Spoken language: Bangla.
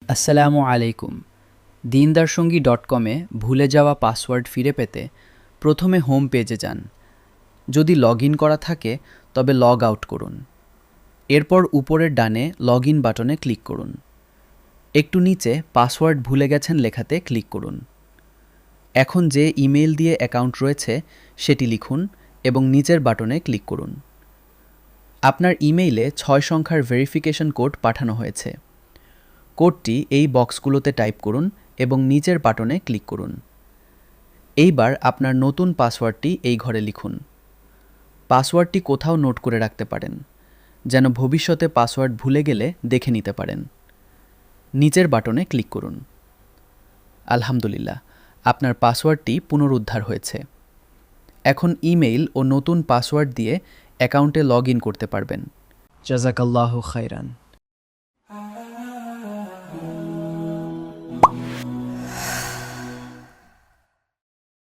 আসসালামু আলাইকুম। দিনদারসঙ্গী.com-এ ভুলে যাওয়া পাসওয়ার্ড ফিরে পেতে প্রথমে হোম পেজে যান। যদি লগ ইন করা থাকে তবে লগ আউট করুন। এরপর উপরের ডানে লগ ইন বাটনে ক্লিক করুন। একটু নিচে পাসওয়ার্ড ভুলে গেছেন লেখাতে ক্লিক করুন। এখন যে ইমেইল দিয়ে অ্যাকাউন্ট রয়েছে সেটি লিখুন এবং নিচের বাটনে ক্লিক করুন। আপনার ইমেইলে 6 সংখ্যার ভেরিফিকেশন কোড পাঠানো হয়েছে। কোডটি এই বক্সগুলোতে টাইপ করুন এবং নিচের বাটনে ক্লিক করুন। এইবার আপনার নতুন পাসওয়ার্ডটি এই ঘরে লিখুন। পাসওয়ার্ডটি কোথাও নোট করে রাখতে পারেন, যেন ভবিষ্যতে পাসওয়ার্ড ভুলে গেলে দেখে নিতে পারেন। নিচের বাটনে ক্লিক করুন। আলহামদুলিল্লাহ, আপনার পাসওয়ার্ডটি পুনরুদ্ধার হয়েছে। এখন ইমেইল ও নতুন পাসওয়ার্ড দিয়ে অ্যাকাউন্টে লগ ইন করতে পারবেন। জাযাকাল্লাহু খাইরান।